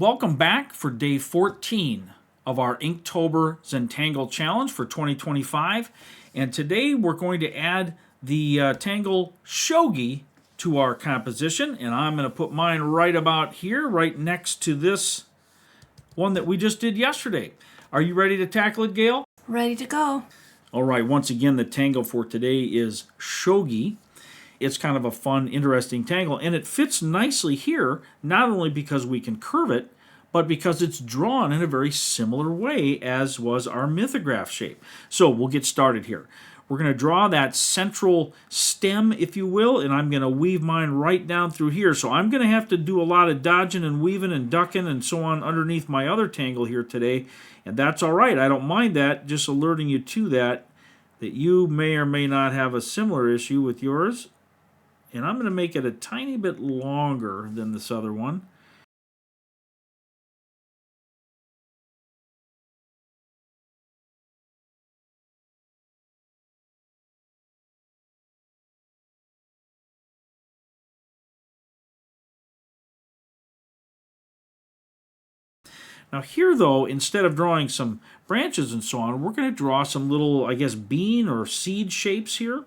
Welcome back for day 14 of our Inktober Zentangle challenge for 2025. And today we're going to add the Tangle Shogi to our composition. And I'm going to put mine right about here, right next to this one that we just did yesterday. Are you ready to tackle it, Gayle? Ready to go. All right, once again, the tangle for today is Shogi. It's kind of a fun, interesting tangle, and it fits nicely here, not only because we can curve it, but because it's drawn in a very similar way as was our mythograph shape. So we'll get started here. We're going to draw that central stem, if you will, and I'm going to weave mine right down through here. So I'm going to have to do a lot of dodging and weaving and ducking and so on underneath my other tangle here today, and that's all right. I don't mind that, just alerting you to that you may or may not have a similar issue with yours. And I'm going to make it a tiny bit longer than this other one. Now here, though, instead of drawing some branches and so on, we're going to draw some little, I guess, bean or seed shapes here.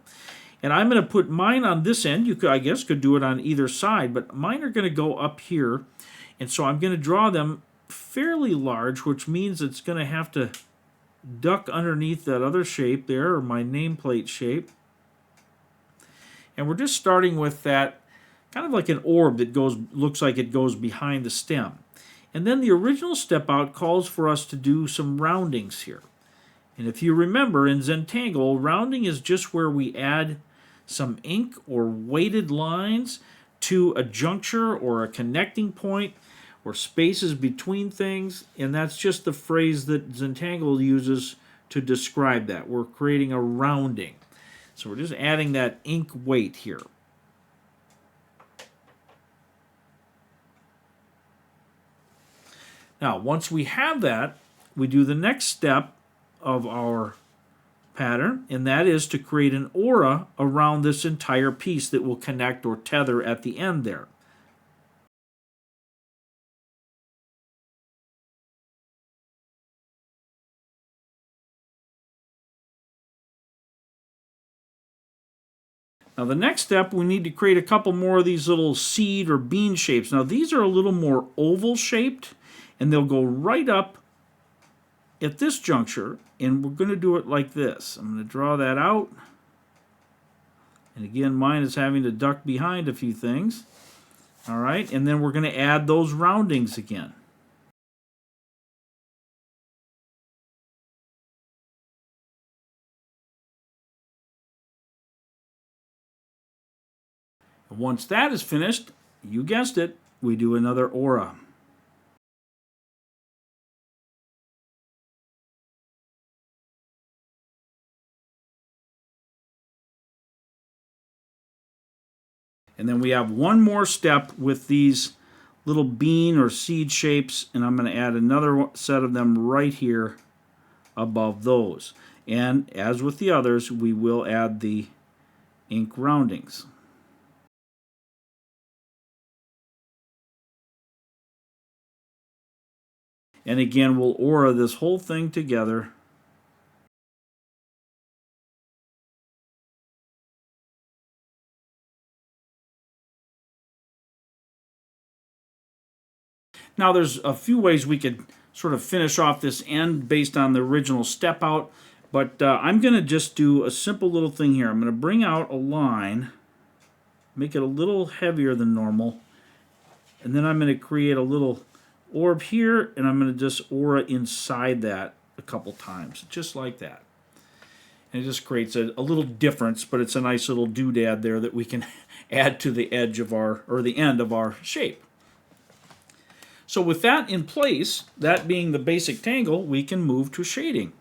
And I'm going to put mine on this end. You could, I guess, could do it on either side, but mine are going to go up here. And so I'm going to draw them fairly large, which means it's going to have to duck underneath that other shape there, or my nameplate shape. And we're just starting with that kind of like an orb that looks like it goes behind the stem. And then the original step out calls for us to do some roundings here. And if you remember, in Zentangle, rounding is just where we add some ink or weighted lines to a juncture or a connecting point or spaces between things, and that's just the phrase that Zentangle uses to describe that. We're creating a rounding. So we're just adding that ink weight here. Now, once we have that, we do the next step of our pattern, and that is to create an aura around this entire piece that will connect or tether at the end there. Now the next step, we need to create a couple more of these little seed or bean shapes. Now these are a little more oval shaped, and they'll go right up at this juncture, and we're going to do it like this. I'm going to draw that out. And again, mine is having to duck behind a few things. All right, and then we're going to add those roundings again. And once that is finished, you guessed it, we do another aura. And then we have one more step with these little bean or seed shapes, and I'm going to add another set of them right here above those. And as with the others, we will add the ink roundings. And again, we'll aura this whole thing together. Now there's a few ways we could sort of finish off this end based on the original step out, but I'm going to just do a simple little thing here. I'm going to bring out a line, make it a little heavier than normal, and then I'm going to create a little orb here, and I'm going to just aura inside that a couple times, just like that. And it just creates a little difference, but it's a nice little doodad there that we can add to the edge of our, or the end of our shape. So with that in place, that being the basic tangle, we can move to shading.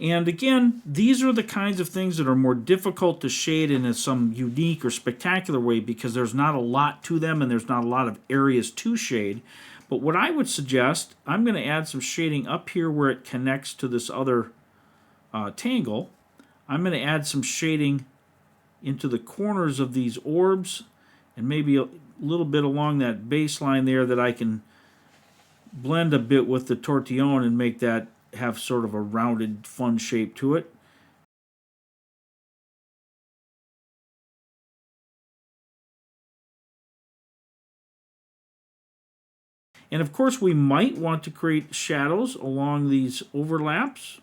And again, these are the kinds of things that are more difficult to shade in some unique or spectacular way because there's not a lot to them and there's not a lot of areas to shade. But what I would suggest, I'm going to add some shading up here where it connects to this other tangle. I'm going to add some shading into the corners of these orbs and maybe a little bit along that baseline there that I can blend a bit with the tortillon and make that have sort of a rounded, fun shape to it. And of course, we might want to create shadows along these overlaps.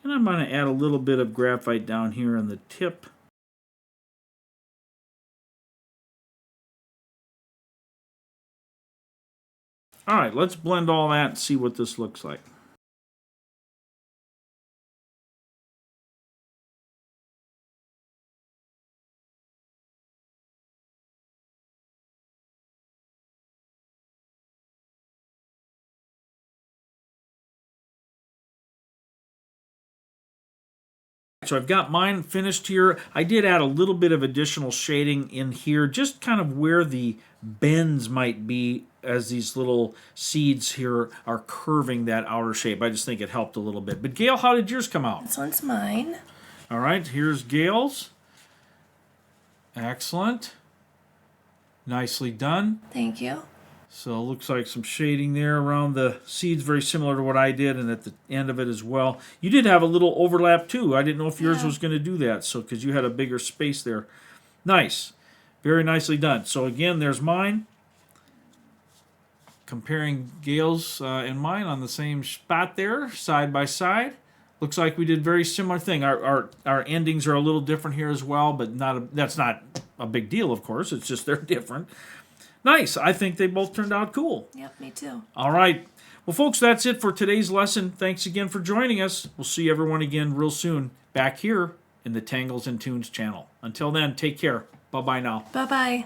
And I'm going to add a little bit of graphite down here on the tip. All right, let's blend all that and see what this looks like. So I've got mine finished here. I did add a little bit of additional shading in here, just kind of where the bends might be as these little seeds here are curving that outer shape. I just think it helped a little bit. But Gayle, how did yours come out? This one's mine. All right, here's Gayle's. Excellent. Nicely done. Thank you. So it looks like some shading there around the seeds, very similar to what I did, and at the end of it as well. You did have a little overlap too. I didn't know if yours was going to do that, so because you had a bigger space there. Nice. Very nicely done. So again, there's mine. Comparing Gayle's and mine on the same spot there, side by side. Looks like we did very similar thing. Our endings are a little different here as well, but that's not a big deal, of course. It's just they're different. Nice. I think they both turned out cool. Yep, me too. All right. Well, folks, that's it for today's lesson. Thanks again for joining us. We'll see everyone again real soon back here in the Tangles and Toons channel. Until then, take care. Bye-bye now. Bye-bye.